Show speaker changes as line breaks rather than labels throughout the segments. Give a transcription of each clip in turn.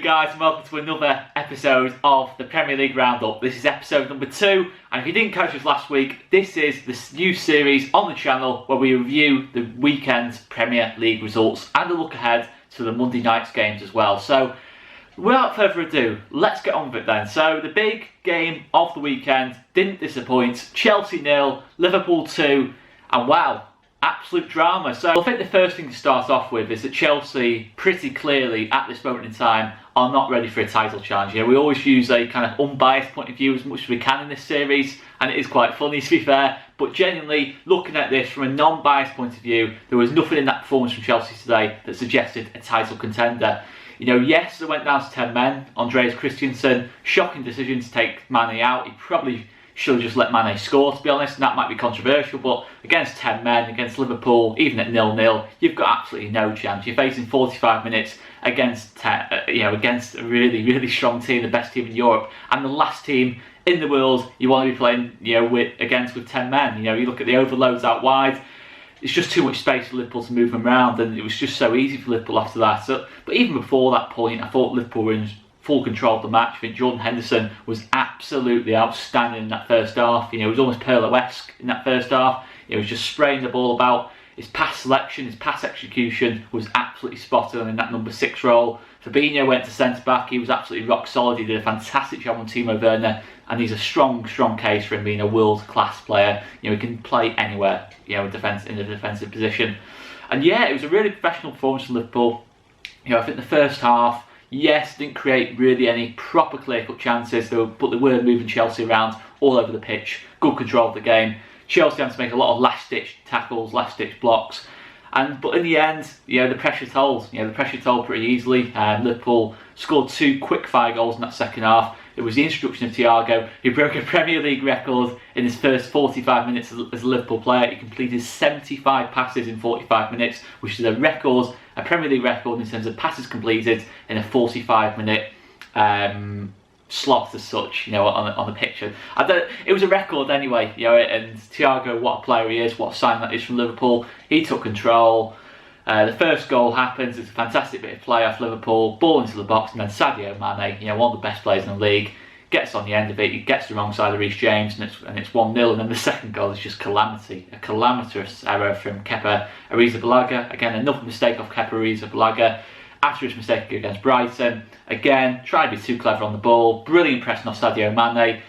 afternoon, guys, and welcome to another episode of the Premier League Roundup. This is episode number 2, and if you didn't catch us last week, this is the new series on the channel where we review the weekend's Premier League results and a look ahead to the Monday night's games as well. So, without further ado, let's get on with it then. So, the big game of the weekend didn't disappoint. Chelsea 0, Liverpool 2, and wow, absolute drama. So I think the first thing to start off with is that Chelsea pretty clearly at this moment in time are not ready for a title challenge. We always use a kind of unbiased point of view as much as we can in this series, and it is quite funny to be fair, but genuinely looking at this from a non-biased point of view, there was nothing in that performance from Chelsea today that suggested a title contender. Yes, they went down to 10 men. Andreas Christensen, shocking decision to take Mane out. He probably should have just let Mane score, to be honest, and that might be controversial, but against 10 men, against Liverpool, even at 0-0, you've got absolutely no chance. You're facing 45 minutes against against a really, really strong team, the best team in Europe, and the last team in the world you want to be playing with 10 men. You look at the overloads out wide, it's just too much space for Liverpool to move them around, and it was just so easy for Liverpool after that. But even before that point, I thought Liverpool were in full control of the match. I think Jordan Henderson was absolutely outstanding in that first half. He was almost Pirlo-esque in that first half. He was just spraying the ball about. His pass selection, his pass execution was absolutely spot on in that number 6 role. Fabinho went to centre back. He was absolutely rock solid. He did a fantastic job on Timo Werner, and he's a strong case for him being a world-class player. He can play anywhere, in a defensive position. And yeah, it was a really professional performance from Liverpool. I think the first half, yes, didn't create really any proper clear-cut chances, but they were moving Chelsea around all over the pitch. Good control of the game. Chelsea had to make a lot of last-ditch tackles, last-ditch blocks. But in the end, the pressure told. The pressure told pretty easily. Liverpool scored 2 quick-fire goals in that second half. It was the introduction of Thiago, who broke a Premier League record in his first 45 minutes as a Liverpool player. He completed 75 passes in 45 minutes, which is a Premier League record in terms of passes completed in a 45-minute slot as such, on the picture. It was a record anyway, and Thiago, what a player he is, what a sign that is from Liverpool. He took control. The first goal happens, it's a fantastic bit of play off Liverpool, ball into the box, and then Sadio Mane, one of the best players in the league, gets on the end of it, he gets the wrong side of Reece James, and it's 1-0, and then the second goal is just calamity. A calamitous error from Kepa Arrizabalaga. Again, another mistake off Kepa Arrizabalaga after his mistake against Brighton. Again, tried to be too clever on the ball, brilliant pressing off Sadio Mane.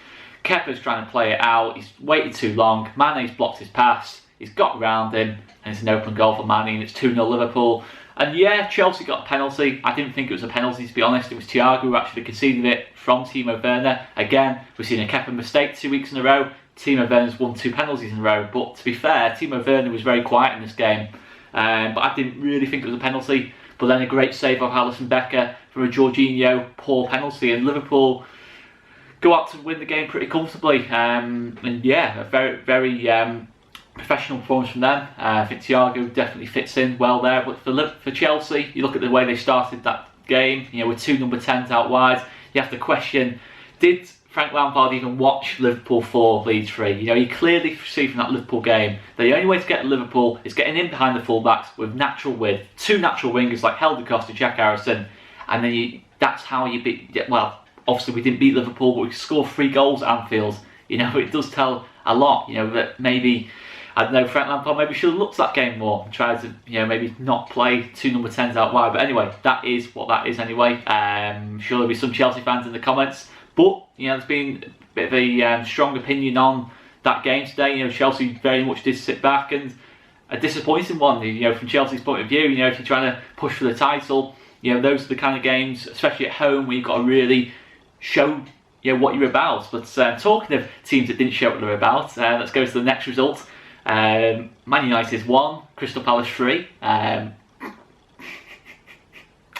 Kepa's trying to play it out, he's waited too long, Mane's blocked his pass, he's got round him, and it's an open goal for Mane, and it's 2-0 Liverpool. And yeah, Chelsea got a penalty. I didn't think it was a penalty, to be honest. It was Thiago who actually conceded it from Timo Werner. Again, we've seen a Kepa mistake 2 weeks in a row. Timo Werner's won 2 penalties in a row. But to be fair, Timo Werner was very quiet in this game. But I didn't really think it was a penalty. But then a great save of Alisson Becker from a Jorginho poor penalty. And Liverpool go out to win the game pretty comfortably. And yeah, a very professional performance from them. I think Thiago definitely fits in well there. But for Chelsea, you look at the way they started that game, with 2 number 10s out wide, you have to question, did Frank Lampard even watch Liverpool 4, Leeds 3? You clearly see from that Liverpool game that the only way to get to Liverpool is getting in behind the fullbacks with natural width, 2 natural wingers like Helder Costa, Jack Harrison, and then that's how you beat. Well, obviously we didn't beat Liverpool, but we scored 3 goals at Anfield. It does tell a lot. That maybe, I don't know, Frank Lampard maybe should have looked at that game more and tried to, maybe not play 2 number 10s out wide. But anyway, that is what that is anyway. Sure there'll be some Chelsea fans in the comments, but there's been a bit of a strong opinion on that game today. Chelsea very much did sit back, and a disappointing one. From Chelsea's point of view, if you're trying to push for the title, those are the kind of games, especially at home, where you've got to really show what you're about. But talking of teams that didn't show what they're about, let's go to the next result. Man United 1, Crystal Palace 3.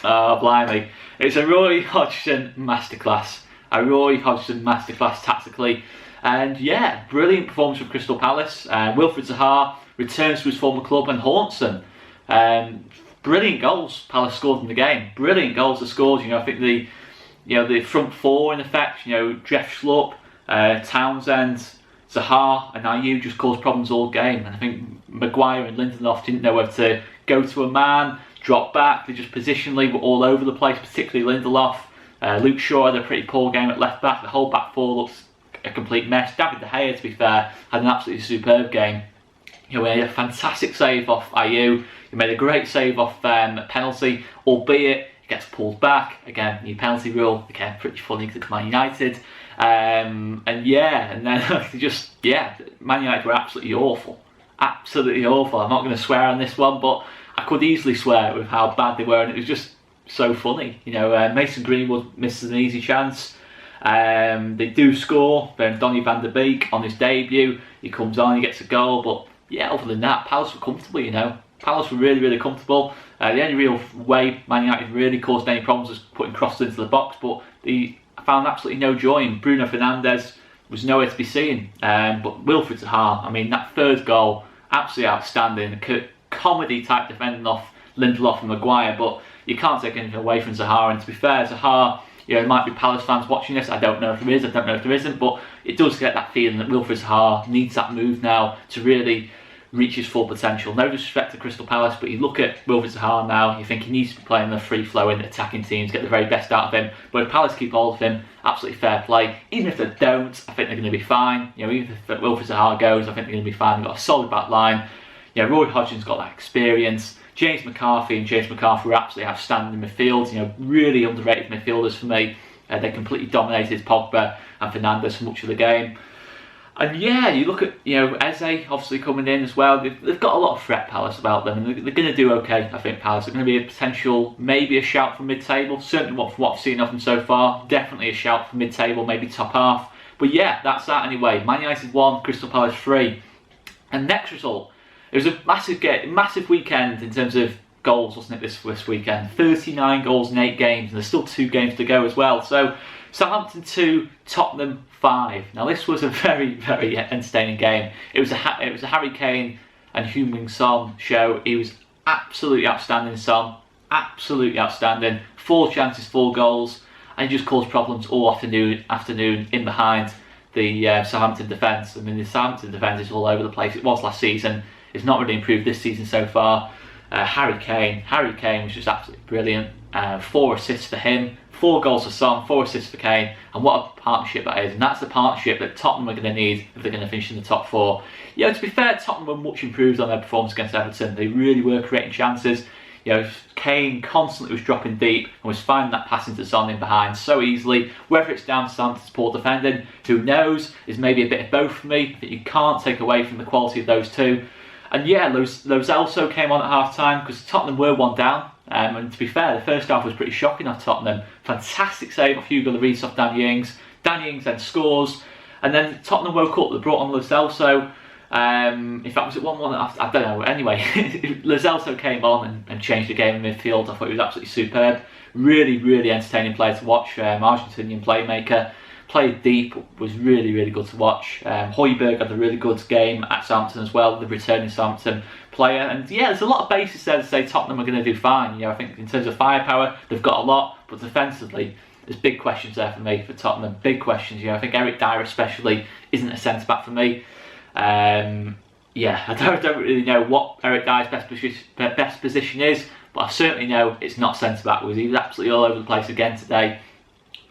Oh, blimey. It's a Roy Hodgson masterclass. Tactically. And yeah, brilliant performance from Crystal Palace. Wilfried Zaha returns to his former club and haunts them. Brilliant goals Palace scored in the game. Brilliant goals they scored. I think the front 4 in effect, Jeff Schlupp, Townsend, Zaha and Ayew just caused problems all game, and I think Maguire and Lindelof didn't know whether to go to a man, dropped back. They just positionally were all over the place, particularly Lindelof. Luke Shaw had a pretty poor game at left back. The whole back four looks a complete mess. David De Gea, to be fair, had an absolutely superb game. He made a fantastic save off Ayew. He made a great save off penalty, albeit he gets pulled back. Again, new penalty rule. Again, pretty funny because it's Man United. And then Man United were absolutely awful. Absolutely awful. I'm not going to swear on this one, but I could easily swear with how bad they were, and it was just so funny. Mason Greenwood misses an easy chance. They do score. Then Donny van der Beek on his debut, he comes on, he gets a goal. But yeah, other than that, Palace were comfortable. Palace were really, really comfortable. The only real way Man United really caused any problems was putting crosses into the box, but they found absolutely no joy in Bruno Fernandes. Was nowhere to be seen. But Wilfried Zaha, I mean, that third goal, absolutely outstanding. Comedy type defending off Lindelof and Maguire, but you can't take anything away from Zaha. And to be fair, Zaha, there might be Palace fans watching this. I don't know if there is, I don't know if there isn't, but it does get that feeling that Wilfried Zaha needs that move now to really reach his full potential. No disrespect to Crystal Palace, but you look at Wilfried Zaha now, you think he needs to be playing the free-flowing attacking teams, get the very best out of him. But if Palace keep hold of him, absolutely fair play. Even if they don't, I think they're going to be fine. Even if Wilfried Zaha goes, I think they're going to be fine. They've got a solid back line. Roy Hodgson's got that experience. James McCarthy were absolutely outstanding in midfield. Really underrated midfielders for me. They completely dominated Pogba and Fernandes for much of the game. And yeah, you look at Eze obviously coming in as well. They've got a lot of threat, Palace, about them, and they're going to do okay. I think Palace are going to be a potential, maybe a shout for mid-table. Certainly, from what I've seen of them so far, definitely a shout for mid-table, maybe top half. But yeah, that's that anyway. Man United 1, Crystal Palace 3. And next result, it was a massive weekend in terms of goals, wasn't it? This weekend, 39 goals in 8 games, and there's still 2 games to go as well. So Southampton 2, Tottenham 5. Now this was a very, very entertaining game. It was a Harry Kane and Hueng-Min show. He was absolutely outstanding, Son. Absolutely outstanding. 4 chances, 4 goals, and he just caused problems all afternoon in behind the Southampton defence. I mean, the Southampton defence is all over the place. It was last season. It's not really improved this season so far. Harry Kane was just absolutely brilliant. 4 assists for him. 4 goals for Son, 4 assists for Kane, and what a partnership that is. And that's the partnership that Tottenham are going to need if they're going to finish in the top 4. To be fair, Tottenham were much improved on their performance against Everton. They really were creating chances. Kane constantly was dropping deep and was finding that pass into Son in behind so easily. Whether it's down to Southampton's poor defending, who knows, is maybe a bit of both for me. I think you can't take away from the quality of those two. And yeah, Lo Celso came on at half-time because Tottenham were 1 down. And to be fair, the first half was pretty shocking off Tottenham. Fantastic save of Hugo Lloris off Danny Ings. Danny Ings then scores. And then Tottenham woke up. They brought on Lo Celso. In fact, was it 1-1? I don't know. Anyway, Lo Celso came on and changed the game in midfield. I thought he was absolutely superb. Really, really entertaining player to watch. Argentinian playmaker. Played deep, was really, really good to watch. Højbjerg had a really good game at Southampton as well, the returning Southampton player. And yeah, there's a lot of basis there to say Tottenham are going to do fine. I think in terms of firepower, they've got a lot, but defensively, there's big questions there for me for Tottenham. Big questions. I think Eric Dyer especially isn't a centre back for me. I don't really know what Eric Dyer's best position is, but I certainly know it's not centre back because he was absolutely all over the place again today.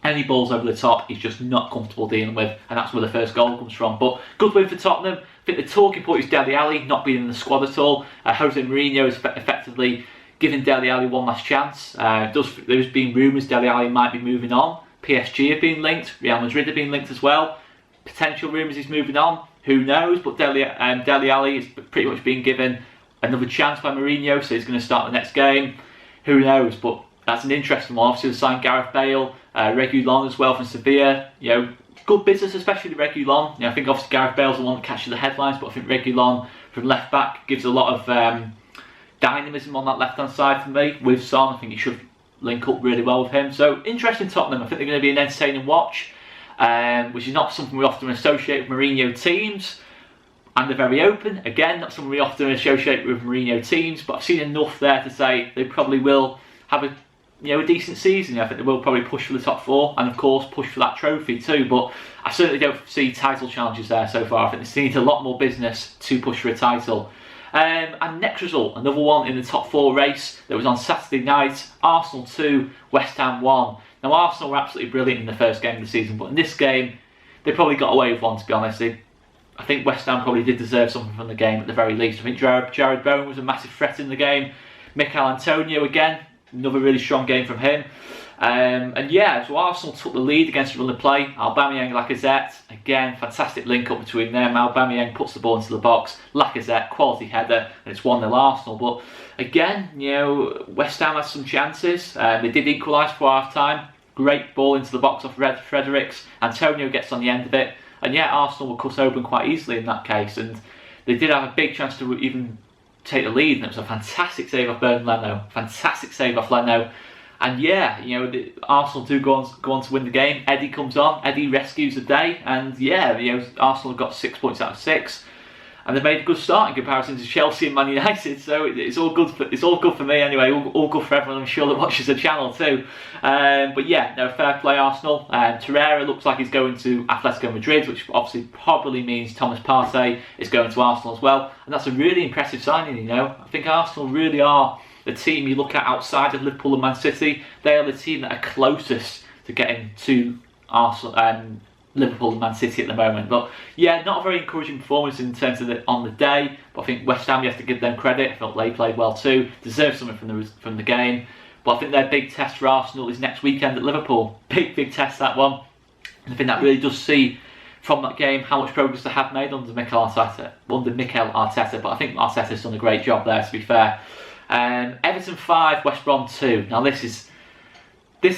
Any balls over the top, he's just not comfortable dealing with, and that's where the first goal comes from. But good win for Tottenham. I think the talking point is Dele Alli not being in the squad at all. Jose Mourinho is effectively giving Dele Alli one last chance. There's been rumours Dele Alli might be moving on. PSG have been linked. Real Madrid have been linked as well. Potential rumours he's moving on. Who knows? But Dele Alli is pretty much being given another chance by Mourinho, so he's going to start the next game. Who knows? But that's an interesting one. Obviously, they signed Gareth Bale. Reguilon as well from Sevilla. Good business, especially Reguilon. I think obviously Gareth Bale's the one that catches the headlines, but I think Reguilon from left back gives a lot of dynamism on that left hand side for me. With Son, I think he should link up really well with him. So interesting Tottenham. I think they're going to be an entertaining watch, which is not something we often associate with Mourinho teams. And they're very open. Again, not something we often associate with Mourinho teams, but I've seen enough there to say they probably will have a decent season. I think they will probably push for the top 4 and of course push for that trophy too, but I certainly don't see title challenges there so far. I think they need a lot more business to push for a title. And next result, another one in the top 4 race that was on Saturday night. Arsenal 2, West Ham 1. Now Arsenal were absolutely brilliant in the first game of the season, but in this game they probably got away with one, to be honest. I think West Ham probably did deserve something from the game at the very least. I think Jared Bowen was a massive threat in the game. Mikel Antonio again, another really strong game from him. And yeah, so Arsenal took the lead against the run of play. Aubameyang, Lacazette, again, fantastic link up between them. Aubameyang puts the ball into the box. Lacazette, quality header, and it's 1-0 Arsenal. But again, West Ham had some chances. They did equalise for half time. Great ball into the box off Fredericks. Antonio gets on the end of it. And yeah, Arsenal were cut open quite easily in that case. And they did have a big chance to even take the lead. And it was a fantastic save off Leno. Fantastic save off Leno. And yeah, Arsenal do go on to win the game. Eddie comes on. Eddie rescues the day. And yeah, Arsenal have got 6 points out of 6. And they made a good start in comparison to Chelsea and Man United, so it's all good. It's all good for me anyway. All good for everyone, I'm sure, that watches the channel too. But yeah, no, fair play Arsenal. Torreira looks like he's going to Atletico Madrid, which obviously probably means Thomas Partey is going to Arsenal as well, and that's a really impressive signing. I think Arsenal really are the team you look at outside of Liverpool and Man City. They are the team that are closest to getting to Arsenal. Liverpool and Man City at the moment, but yeah, not a very encouraging performance in terms of on the day. But I think West Ham, you have to give them credit. I felt they played well too, deserved something from the game. But I think their big test for Arsenal is next weekend at Liverpool. Big test, that one. And I think that really does see from that game how much progress they have made under Mikel Arteta. But I think Arteta's done a great job there, to be fair. Everton 5, West Brom 2. Now this is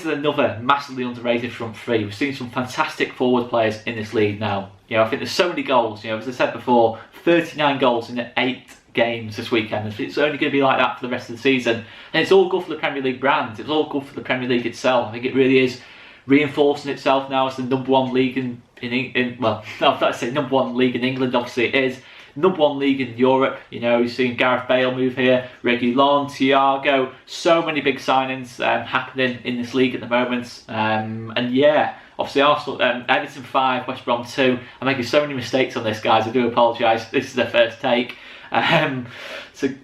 another massively underrated front three. We've seen some fantastic forward players in this league now. I think there's so many goals. As I said before, 39 goals in 8 games this weekend. It's only going to be like that for the rest of the season. And it's all good for the Premier League brand. It's all good for the Premier League itself. I think it really is reinforcing itself now as the #1 league well, I'd like to say #1 league in England. Obviously it is. #1 league in Europe. You're seeing Gareth Bale move here, Reguilon, Thiago, so many big signings happening in this league at the moment. And yeah, obviously Arsenal, Everton 5, West Brom 2. I'm making so many mistakes on this, guys. I do apologise. This is the first take. So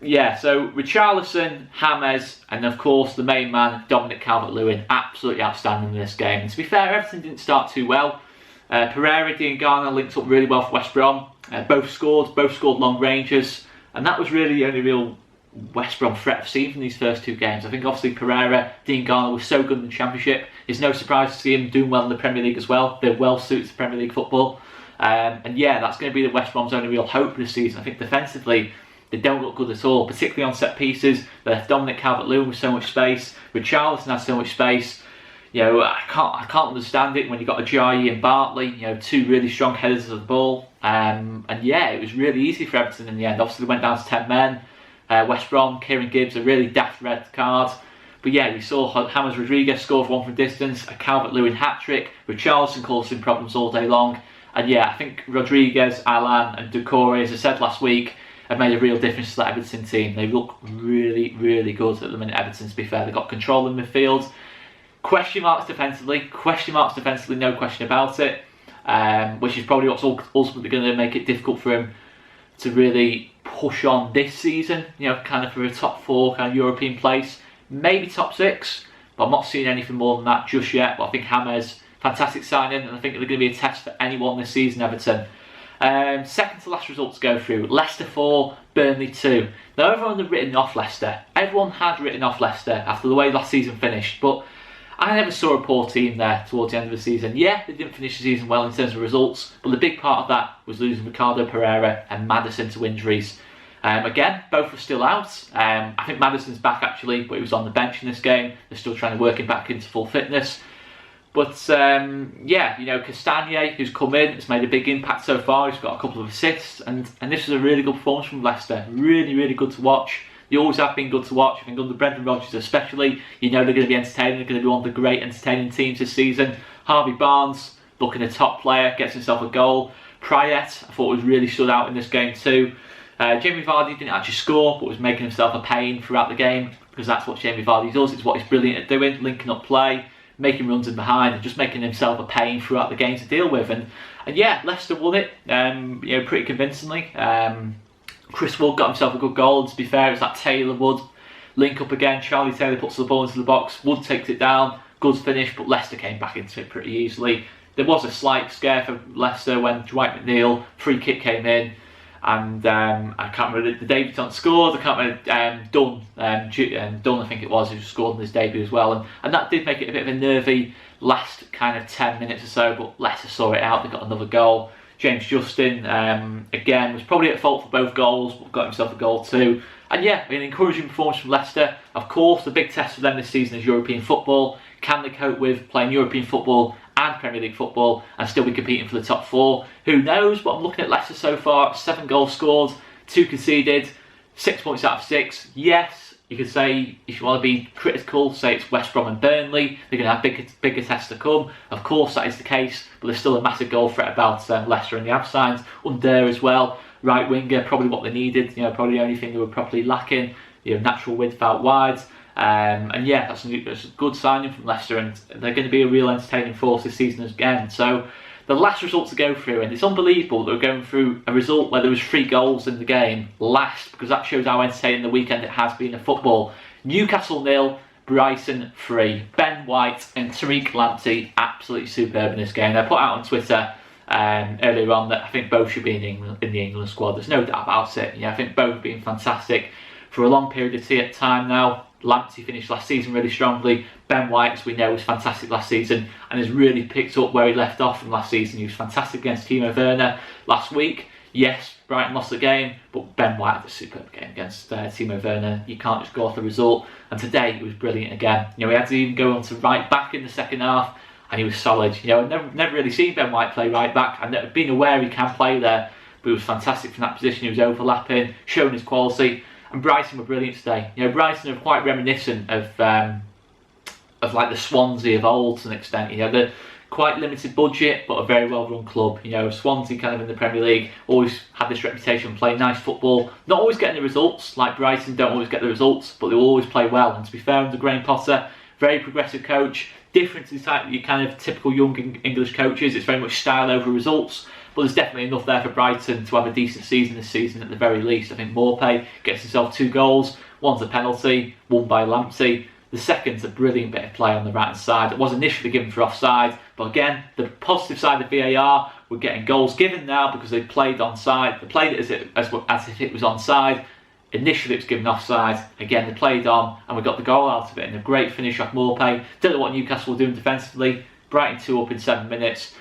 Richarlison, James, and of course the main man, Dominic Calvert-Lewin, absolutely outstanding in this game. And to be fair, Everton didn't start too well. Pereira, Diangana linked up really well for West Brom. Both scored long ranges, and that was really the only real West Brom threat I've seen from these first 2 games. I think obviously Pereira, Diangana was so good in the Championship. It's no surprise to see him doing well in the Premier League as well. They're well suited to Premier League football. And yeah, that's going to be the West Brom's only real hope this season. I think defensively, they don't look good at all, particularly on set pieces. They left Dominic Calvert-Lewin with so much space. Richarlison has so much space. I can't understand it when you've got Ajayi and Bartley, 2 really strong headers of the ball. And yeah, it was really easy for Everton in the end. Obviously, they went down to 10 men. West Brom, Kieran Gibbs, a really daft red card. But yeah, we saw James Rodriguez score for one from distance, a Calvert-Lewin hat-trick. Richarlison caused him problems all day long. And yeah, I think Rodriguez, Alan and Doucouré, as I said last week, have made a real difference to that Everton team. They look really, really good at the minute, Everton, to be fair. They've got control in midfield. Question marks defensively, no question about it. Which is probably what's ultimately going to make it difficult for him to really push on this season, kind of for a top 4 kind of European place. Maybe top 6, but I'm not seeing anything more than that just yet. But I think James, fantastic signing, and I think they're going to be a test for anyone this season, Everton. Second to last result to go through, Leicester 4, Burnley 2. Now everyone had written off Leicester. Everyone had written off Leicester after the way last season finished, but I never saw a poor team there towards the end of the season. Yeah, they didn't finish the season well in terms of results, but the big part of that was losing Ricardo Pereira and Maddison to injuries. Again, both were still out. I think Maddison's back actually, but he was on the bench in this game. They're still trying to work him back into full fitness. But yeah, Castagne, who's come in, has made a big impact so far. He's got a couple of assists, and this was a really good performance from Leicester. Really, really good to watch. They always have been good to watch. I think under Brendan Rodgers especially, they're going to be entertaining. They're going to be one of the great entertaining teams this season. Harvey Barnes, looking a top player, gets himself a goal. Prayet, I thought was really stood out in this game too. Jamie Vardy didn't actually score, but was making himself a pain throughout the game, because that's what Jamie Vardy does. It's what he's brilliant at doing, linking up play, making runs in behind, and just making himself a pain throughout the game to deal with. And yeah, Leicester won it, pretty convincingly. Chris Wood got himself a good goal, and to be fair, it was that Taylor Wood link up again. Charlie Taylor puts the ball into the box, Wood takes it down, good finish, but Leicester came back into it pretty easily. There was a slight scare for Leicester when Dwight McNeil free kick came in, and I can't remember the debutant scored. I can't remember Dunn I think it was, who scored in his debut as well, and that did make it a bit of a nervy last kind of 10 minutes or so. But Leicester saw it out. They got another goal. James Justin again was probably at fault for both goals, but got himself a goal too. And yeah, an encouraging performance from Leicester. Of course, the big test for them this season is European football. Can they cope with playing European football and Premier League football and still be competing for the top 4? Who knows? But I'm looking at Leicester so far: 7 goals scored, 2 conceded, 6 points out of 6. Yes, you could say, if you want to be critical, say it's West Brom and Burnley. They're going to have bigger tests to come. Of course, that is the case, but there's still a massive goal threat about Leicester, and the absence Under as well. Right winger, probably what they needed. Probably the only thing they were properly lacking. Natural width out wide. And yeah, that's a good signing from Leicester, and they're going to be a real entertaining force this season again. So the last result to go through, and it's unbelievable that we're going through a result where there was 3 goals in the game last, because that shows how entertaining the weekend it has been of football. Newcastle 0, Brighton 3. Ben White and Tariq Lamptey absolutely superb in this game. I put out on Twitter earlier on that I think both should be in the England squad. There's no doubt about it. I think both have been fantastic for a long period of time now. Lamptey finished last season really strongly. Ben White, as we know, was fantastic last season and has really picked up where he left off from last season. He was fantastic against Timo Werner last week. Yes, Brighton lost the game, but Ben White had a superb game against Timo Werner. You can't just go off the result. And today he was brilliant again. He had to even go on to right back in the second half, and he was solid. I've never really seen Ben White play right back. I've been aware he can play there, but he was fantastic from that position. He was overlapping, showing his quality. And Brighton were brilliant today. Brighton are quite reminiscent of like the Swansea of old to an extent. They're quite limited budget, but a very well-run club. Swansea, kind of in the Premier League, always had this reputation of playing nice football, not always getting the results. Like Brighton don't always get the results, but they always play well. And to be fair, under Graham Potter, very progressive coach, different to your kind of typical young English coaches. It's very much style over results. But there's definitely enough there for Brighton to have a decent season this season at the very least. I think Morpay gets himself 2 goals. One's a penalty, one by Lamptey. The second's a brilliant bit of play on the right hand side. It was initially given for offside, but again, the positive side of VAR, we're getting goals given now because they played onside. They played it as if it was onside. Initially it was given offside. Again, they played on, and we got the goal out of it. And a great finish off Morpay. Don't know what Newcastle were doing defensively. Brighton 2 up in 7 minutes.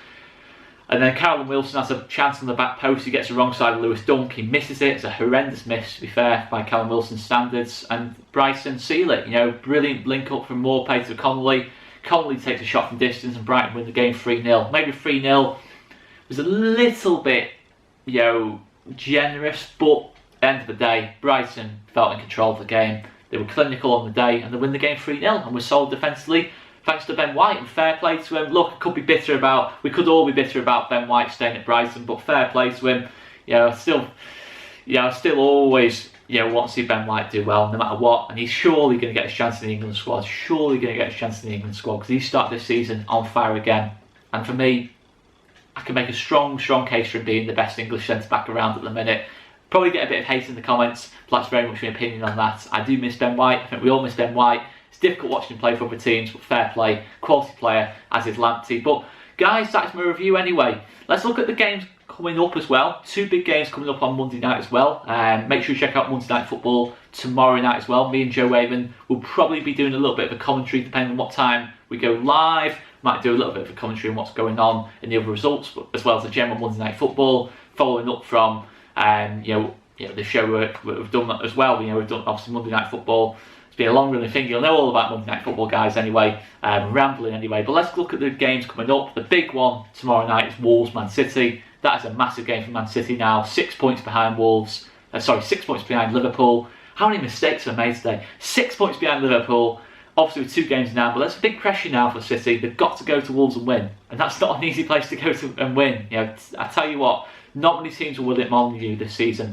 And then Callum Wilson has a chance on the back post. He gets the wrong side of Lewis Dunk. He misses it. It's a horrendous miss, to be fair, by Callum Wilson's standards. And Brighton seal it. Brilliant link up from Morpay to Connolly. Connolly takes a shot from distance, and Brighton win the game 3-0. Maybe 3-0 was a little bit, generous, but at the end of the day, Brighton felt in control of the game. They were clinical on the day, and they win the game 3-0 and were solid defensively. Thanks to Ben White, and fair play to him. Look, we could all be bitter about Ben White staying at Brighton, but fair play to him. I still always want to see Ben White do well, no matter what. And he's surely going to get his chance in the England squad. Because he started this season on fire again. And for me, I can make a strong case for him being the best English centre back around at the minute. Probably get a bit of hate in the comments, but that's very much my opinion on that. I do miss Ben White. I think we all miss Ben White. It's difficult watching him play for other teams, but fair play, quality player, as is Lamptey. But guys, that's my review anyway. Let's look at the games coming up as well. 2 big games coming up on Monday night as well. Make sure you check out Monday Night Football tomorrow night as well. Me and Joe Wayman will probably be doing a little bit of a commentary depending on what time we go live. Might do a little bit of a commentary on what's going on in the other results, but as well as the general Monday Night Football, following up from the show we've done as well. We've done obviously Monday Night Football. It's been a long running thing. You'll know all about Monday Night Football, guys, anyway. Rambling anyway. But let's look at the games coming up. The big one tomorrow night is Wolves-Man City. That is a massive game for Man City now. 6 points behind 6 points behind Liverpool. How many mistakes were made today? 6 points behind Liverpool. Obviously with 2 games now, but that's a big pressure now for City. They've got to go to Wolves and win. And that's not an easy place to go to and win. I tell you what, not many teams will win at Molineux this season.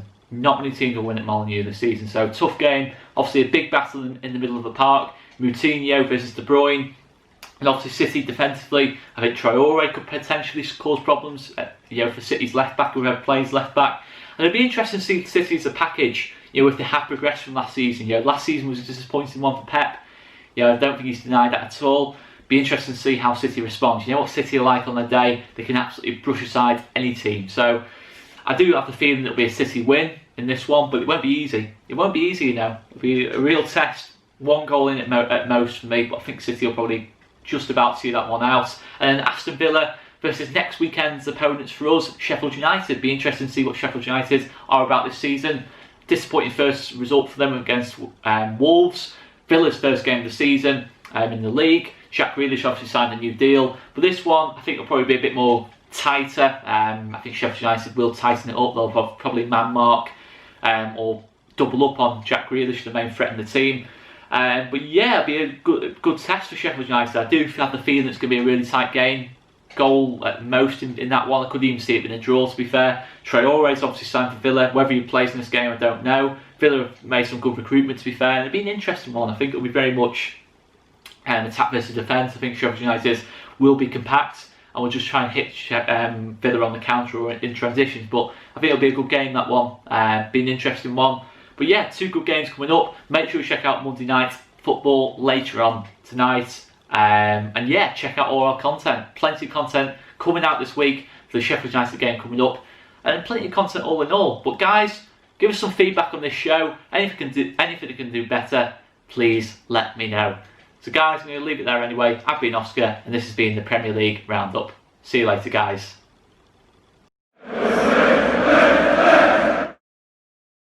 So tough game. Obviously a big battle in the middle of the park. Moutinho versus De Bruyne. And obviously City defensively, I think Traore could potentially cause problems for City's left back, whoever plays left back. And it'd be interesting to see City as a package, you know, if they have progressed from last season. You know, last season was a disappointing one for Pep. You know, I don't think he's denied that at all. Be interesting to see how City respond. You know what City are like on their day? They can absolutely brush aside any team. So I do have the feeling it'll be a City win in this one, but it won't be easy. It won't be easy, you know. It'll be a real test. One goal in at most for me, but I think City will probably just about see that one out. And then Aston Villa versus next weekend's opponents for us, Sheffield United. Be interesting to see what Sheffield United are about this season. Disappointing first result for them against Wolves. Villa's first game of the season in the league. Jack Grealish obviously signed a new deal, but this one I think will probably be a bit more tighter. I think Sheffield United will tighten it up. They'll probably man mark or double up on Jack Grealish, the main threat in the team. But yeah, it'll be a good test for Sheffield United. I do have the feeling it's going to be a really tight game. Goal at most in that one. I could even see it being a draw, to be fair. Traore's obviously signed for Villa. Whether he plays in this game, I don't know. Villa have made some good recruitment, to be fair. And it'll be an interesting one. I think it'll be very much attack versus defence. I think Sheffield United will be compact and will just try and hit Villa on the counter or in transitions. But I think it'll be a good game, that one. Be an interesting one. But yeah, 2 good games coming up. Make sure you check out Monday Night Football later on tonight. And yeah, check out all our content. Plenty of content coming out this week for the Sheffield United game coming up. And plenty of content all in all. But guys, give us some feedback on this show. Anything that can do better, please let me know. So guys, I'm going to leave it there anyway. I've been Oscar, and this has been the Premier League Roundup. See you later, guys.